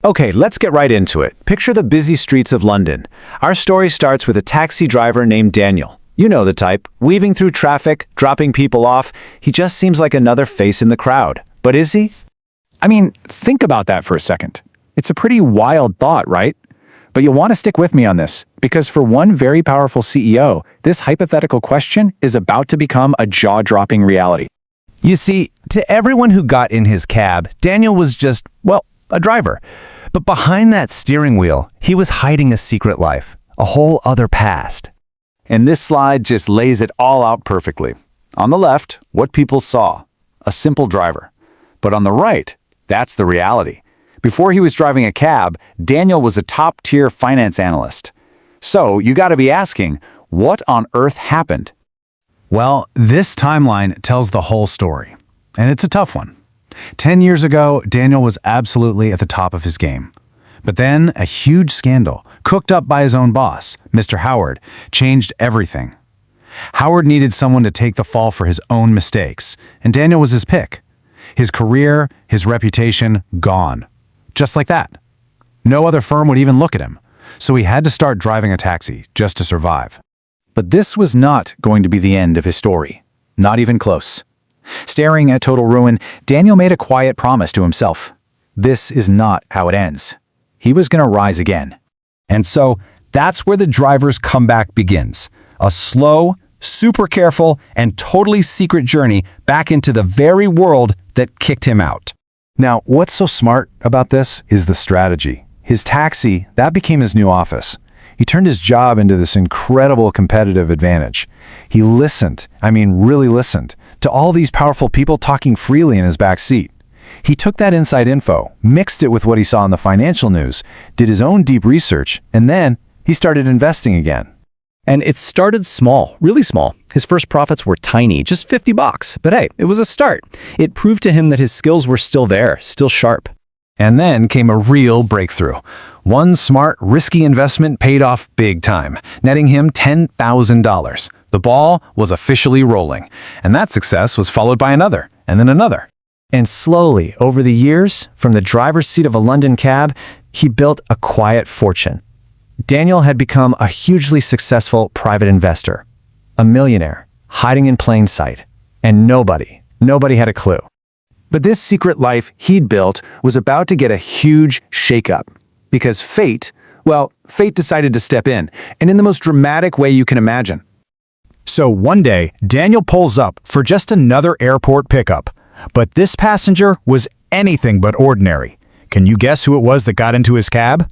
Okay, let's get right into it. Picture the busy streets of London. Our story starts with a taxi driver named Daniel. You know the type, weaving through traffic, dropping people off. He just seems like another face in the crowd. But is he? I mean, think about that for a second. It's a pretty wild thought, right? But you'll want to stick with me on this, because for one very powerful CEO, this hypothetical question is about to become a jaw-dropping reality. You see, to everyone who got in his cab, Daniel was just, well, a driver. But behind that steering wheel, he was hiding a secret life, a whole other past. And this slide just lays it all out perfectly. On the left, what people saw, a simple driver. But on the right, that's the reality. Before he was driving a cab, Daniel was a top-tier finance analyst. So you got to be asking, what on earth happened? Well, this timeline tells the whole story. And it's a tough one. 10 years ago, Daniel was absolutely at the top of his game. But then a huge scandal, cooked up by his own boss, Mr. Howard, changed everything. Howard needed someone to take the fall for his own mistakes, and Daniel was his pick. His career, his reputation, gone. Just like that. No other firm would even look at him, so he had to start driving a taxi just to survive. But this was not going to be the end of his story. Not even close. Staring at total ruin, Daniel made a quiet promise to himself. This is not how it ends. He was going to rise again. And so, that's where the driver's comeback begins. A slow, super careful, and totally secret journey back into the very world that kicked him out. Now, what's so smart about this is the strategy. His taxi, that became his new office. He turned his job into this incredible competitive advantage. He listened, really listened, to all these powerful people talking freely in his back seat. He took that inside info, mixed it with what he saw in the financial news, did his own deep research, and then he started investing again. And it started small, really small. His first profits were tiny, just $50. But hey, it was a start. It proved to him that his skills were still there, still sharp. And then came a real breakthrough. One smart, risky investment paid off big time, netting him $10,000. The ball was officially rolling. And that success was followed by another, and then another. And slowly, over the years, from the driver's seat of a London cab, he built a quiet fortune. Daniel had become a hugely successful private investor, a millionaire, hiding in plain sight, and nobody had a clue. But this secret life he'd built was about to get a huge shakeup, because fate decided to step in, and in the most dramatic way you can imagine. So one day, Daniel pulls up for just another airport pickup, but this passenger was anything but ordinary. Can you guess who it was that got into his cab?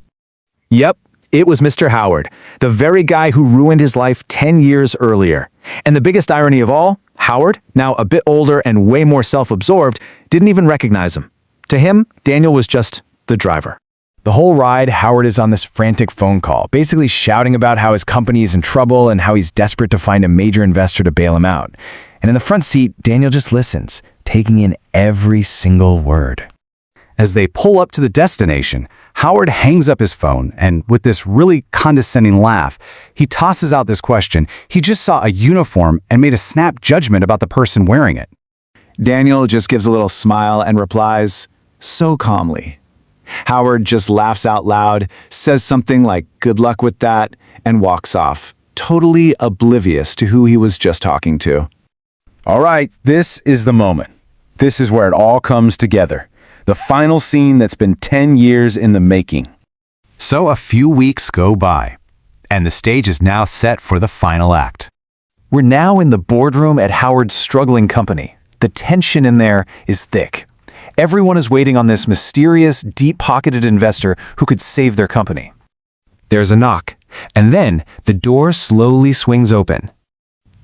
Yep. It was Mr. Howard, the very guy who ruined his life 10 years earlier. And the biggest irony of all, Howard, now a bit older and way more self-absorbed, didn't even recognize him. To him, Daniel was just the driver. The whole ride, Howard is on this frantic phone call, basically shouting about how his company is in trouble and how he's desperate to find a major investor to bail him out. And in the front seat, Daniel just listens, taking in every single word. As they pull up to the destination, Howard hangs up his phone and, with this really condescending laugh, he tosses out this question. He just saw a uniform and made a snap judgment about the person wearing it. Daniel just gives a little smile and replies, so calmly. Howard just laughs out loud, says something like, good luck with that, and walks off, totally oblivious to who he was just talking to. All right, this is the moment. This is where it all comes together. The final scene that's been 10 years in the making. So a few weeks go by, and the stage is now set for the final act. We're now in the boardroom at Howard's struggling company. The tension in there is thick. Everyone is waiting on this mysterious, deep-pocketed investor who could save their company. There's a knock, and then the door slowly swings open.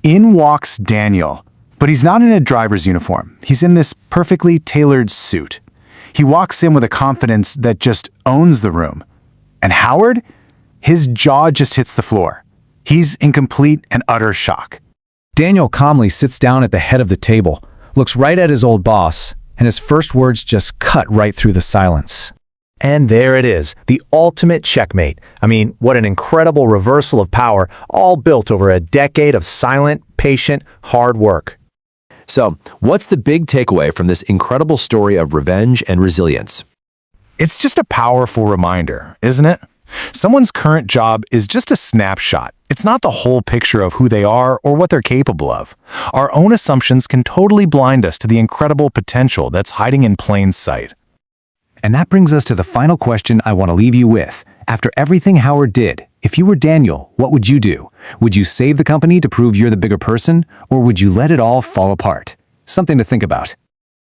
In walks Daniel, but he's not in a driver's uniform. He's in this perfectly tailored suit. He walks in with a confidence that just owns the room. And Howard? His jaw just hits the floor. He's in complete and utter shock. Daniel calmly sits down at the head of the table, looks right at his old boss, and his first words just cut right through the silence. And there it is, the ultimate checkmate. What an incredible reversal of power, all built over a decade of silent, patient, hard work. So, what's the big takeaway from this incredible story of revenge and resilience? It's just a powerful reminder, isn't it? Someone's current job is just a snapshot. It's not the whole picture of who they are or what they're capable of. Our own assumptions can totally blind us to the incredible potential that's hiding in plain sight. And that brings us to the final question I want to leave you with. After everything Howard did, if you were Daniel, what would you do? Would you save the company to prove you're the bigger person, or would you let it all fall apart? Something to think about.